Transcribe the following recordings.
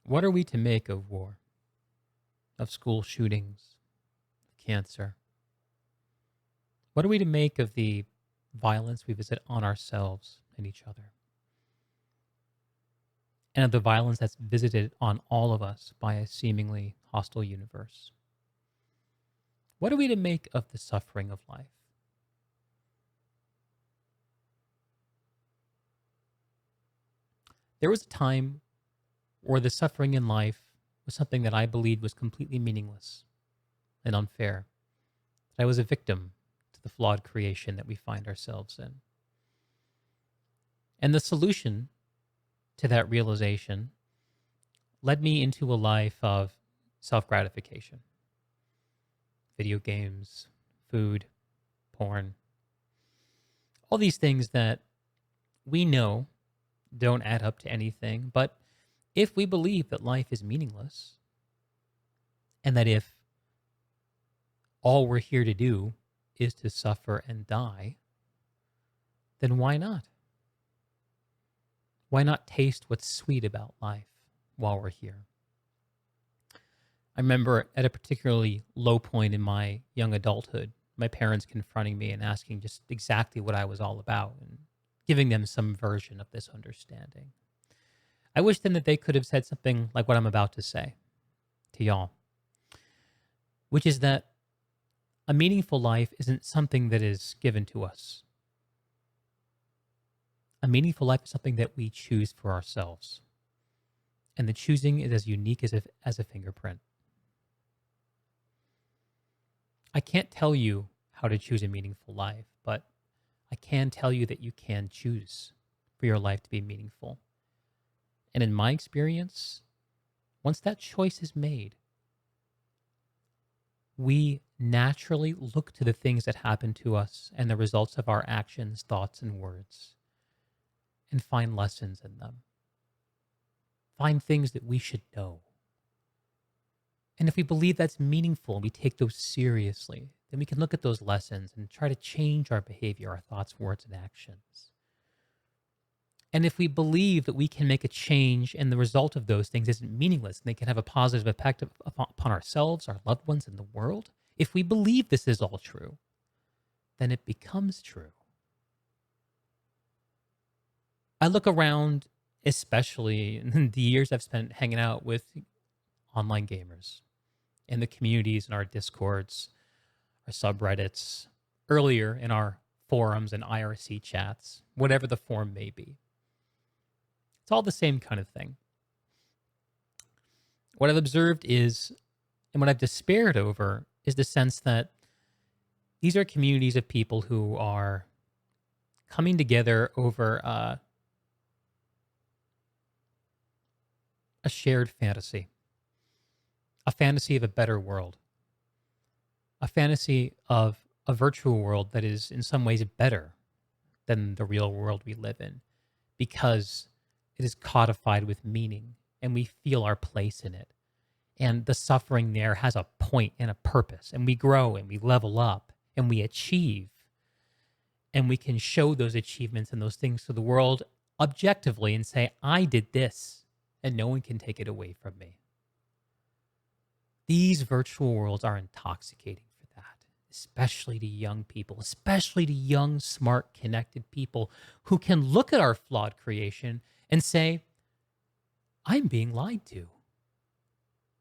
What are we to make of war, of school shootings, cancer? What are we to make of the violence we visit on ourselves and each other? And of the violence that's visited on all of us by a seemingly hostile universe? What are we to make of the suffering of life? There was a time where the suffering in life was something that I believed was completely meaningless and unfair. That I was a victim to the flawed creation that we find ourselves in. And the solution to that realization led me into a life of self gratification: video games, food, porn, all these things that we know don't add up to anything. But if we believe that life is meaningless, and that if all we're here to do is to suffer and die, then why not? Why not taste what's sweet about life while we're here? I remember at a particularly low point in my young adulthood, my parents confronting me and asking just exactly what I was all about and giving them some version of this understanding. I wish then that they could have said something like what I'm about to say to y'all, which is that a meaningful life isn't something that is given to us. A meaningful life is something that we choose for ourselves. And the choosing is as unique as a fingerprint. I can't tell you how to choose a meaningful life, but I can tell you that you can choose for your life to be meaningful. And in my experience, once that choice is made, we naturally look to the things that happen to us and the results of our actions, thoughts, and words and find lessons in them. Find things that we should know. And if we believe that's meaningful and we take those seriously, then we can look at those lessons and try to change our behavior, our thoughts, words, and actions. And if we believe that we can make a change and the result of those things isn't meaningless and they can have a positive effect upon ourselves, our loved ones, and the world, if we believe this is all true, then it becomes true. I look around, especially in the years I've spent hanging out with online gamers in the communities in our discords, our subreddits, earlier in our forums and IRC chats, whatever the form may be. It's all the same kind of thing. What I've observed is, and what I've despaired over, is the sense that these are communities of people who are coming together over a shared fantasy, a fantasy of a better world, a fantasy of a virtual world that is in some ways better than the real world we live in because it is codified with meaning and we feel our place in it. And the suffering there has a point and a purpose, and we grow and we level up and we achieve, and we can show those achievements and those things to the world objectively and say, I did this and no one can take it away from me. These virtual worlds are intoxicating for that, especially to young people, especially to young, smart, connected people who can look at our flawed creation and say, I'm being lied to.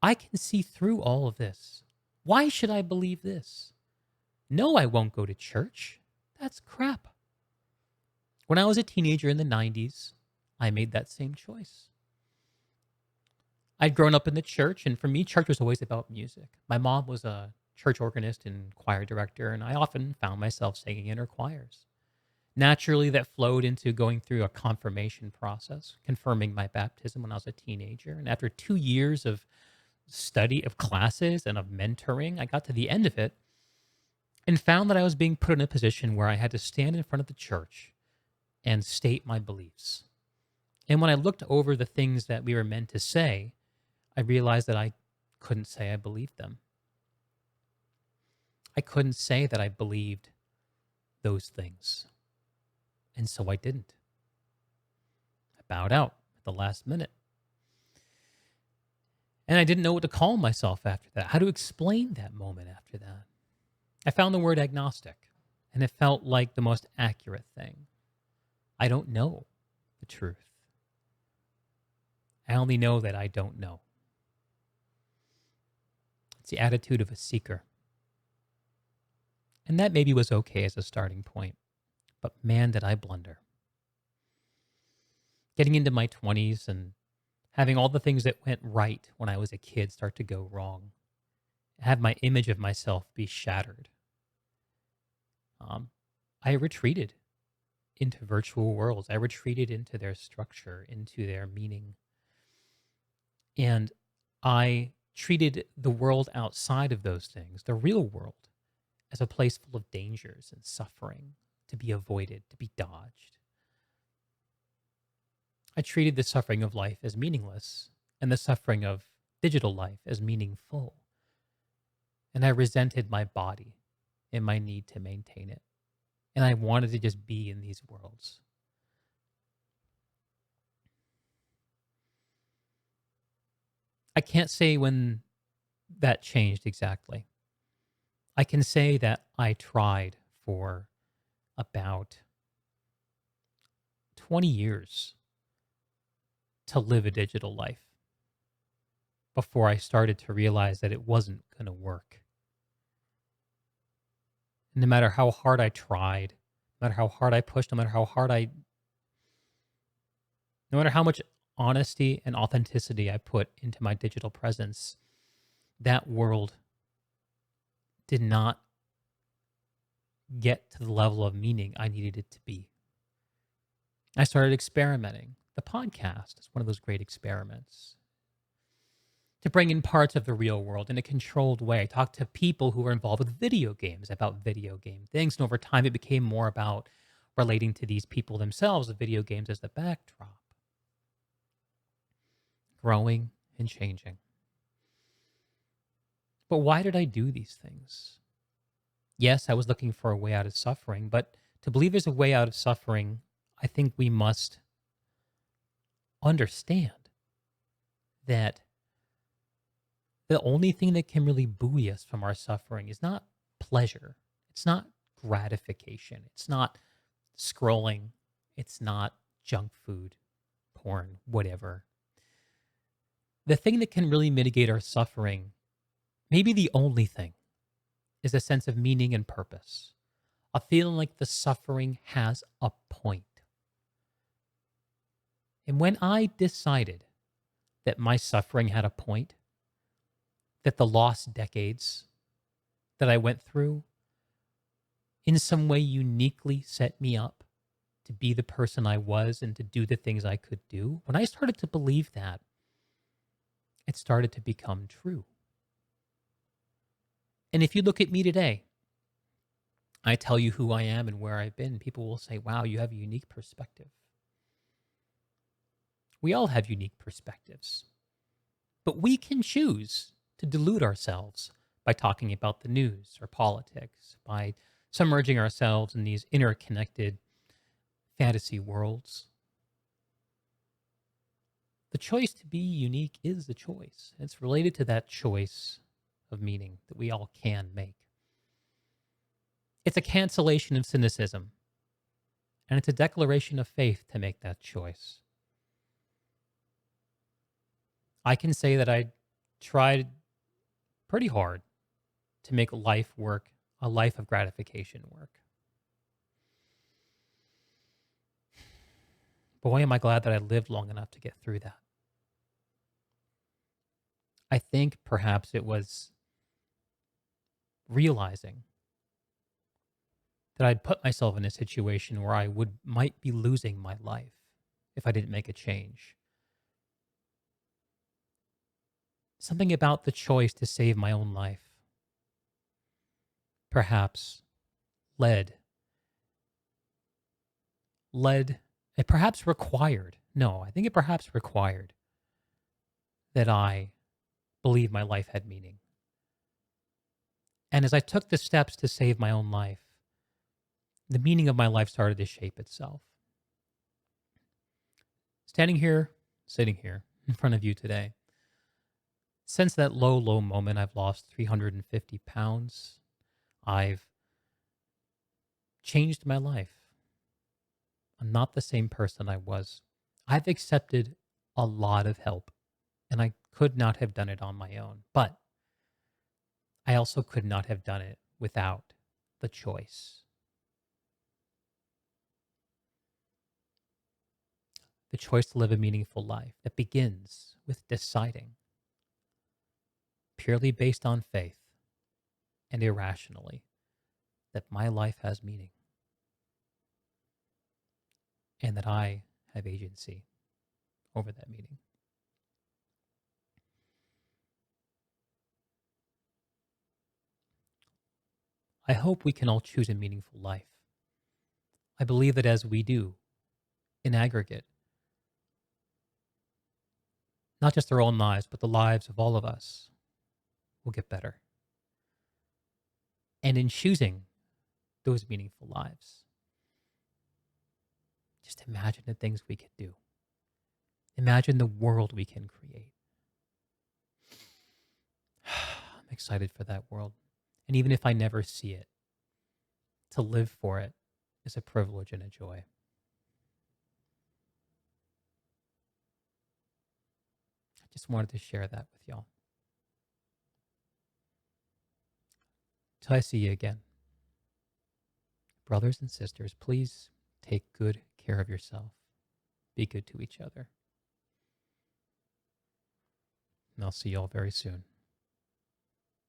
I can see through all of this. Why should I believe this? No, I won't go to church. That's crap. When I was a teenager in the 90s, I made that same choice. I'd grown up in the church, and for me, church was always about music. My mom was a church organist and choir director, and I often found myself singing in her choirs. Naturally, that flowed into going through a confirmation process, confirming my baptism when I was a teenager. And after 2 years of study, of classes, and of mentoring, I got to the end of it and found that I was being put in a position where I had to stand in front of the church and state my beliefs. And when I looked over the things that we were meant to say, I realized that I couldn't say I believed them. I couldn't say that I believed those things. And so I didn't. I bowed out at the last minute. And I didn't know what to call myself after that, how to explain that moment after that. I found the word agnostic, and it felt like the most accurate thing. I don't know the truth. I only know that I don't know. It's the attitude of a seeker. And that maybe was okay as a starting point. But man, did I blunder. Getting into my 20s and having all the things that went right when I was a kid start to go wrong. Have my image of myself be shattered. I retreated into virtual worlds. I retreated into their structure, into their meaning. And I treated the world outside of those things, the real world, as a place full of dangers and suffering to be avoided, to be dodged. I treated the suffering of life as meaningless and the suffering of digital life as meaningful. And I resented my body and my need to maintain it. And I wanted to just be in these worlds. I can't say when that changed exactly. I can say that I tried for about 20 years to live a digital life before I started to realize that it wasn't going to work. No matter how hard I tried, no matter how hard I pushed, no matter how much honesty and authenticity I put into my digital presence, that world did not get to the level of meaning I needed it to be. I started experimenting. The podcast is one of those great experiments to bring in parts of the real world in a controlled way. I talked to people who were involved with video games about video game things. And over time, it became more about relating to these people themselves, with video games as the backdrop. Growing and changing. But why did I do these things? Yes, I was looking for a way out of suffering, but to believe there's a way out of suffering, I think we must understand that the only thing that can really buoy us from our suffering is not pleasure. It's not gratification. It's not scrolling. It's not junk food, porn, whatever. The thing that can really mitigate our suffering, maybe the only thing, is a sense of meaning and purpose. A feeling like the suffering has a point. And when I decided that my suffering had a point, that the lost decades that I went through in some way uniquely set me up to be the person I was and to do the things I could do, when I started to believe that, it started to become true. And if you look at me today, I tell you who I am and where I've been, people will say, wow, you have a unique perspective. We all have unique perspectives. But we can choose to delude ourselves by talking about the news or politics, by submerging ourselves in these interconnected fantasy worlds. The choice to be unique is the choice. It's related to that choice of meaning that we all can make. It's a cancellation of cynicism, and it's a declaration of faith to make that choice. I can say that I tried pretty hard to make life work, a life of gratification work. Boy, am I glad that I lived long enough to get through that. I think perhaps it was realizing that I'd put myself in a situation where I might be losing my life if I didn't make a change. Something about the choice to save my own life perhaps led, it perhaps required, no, I think it perhaps required that I believe my life had meaning. And as I took the steps to save my own life, the meaning of my life started to shape itself. Standing here, sitting here in front of you today, Since that low, low moment, I've lost 350 pounds. I've changed my life. I'm not the same person I was. I've accepted a lot of help, and I could not have done it on my own. But I also could not have done it without the choice. The choice to live a meaningful life that begins with deciding, purely based on faith and irrationally, that my life has meaning and that I have agency over that meaning. I hope we can all choose a meaningful life. I believe that as we do, in aggregate, not just our own lives, but the lives of all of us will get better. And in choosing those meaningful lives, just imagine the things we could do. Imagine the world we can create. I'm excited for that world. And even if I never see it, to live for it is a privilege and a joy. I just wanted to share that with y'all. Till I see you again. Brothers and sisters, please take good care of yourself. Be good to each other. And I'll see y'all very soon.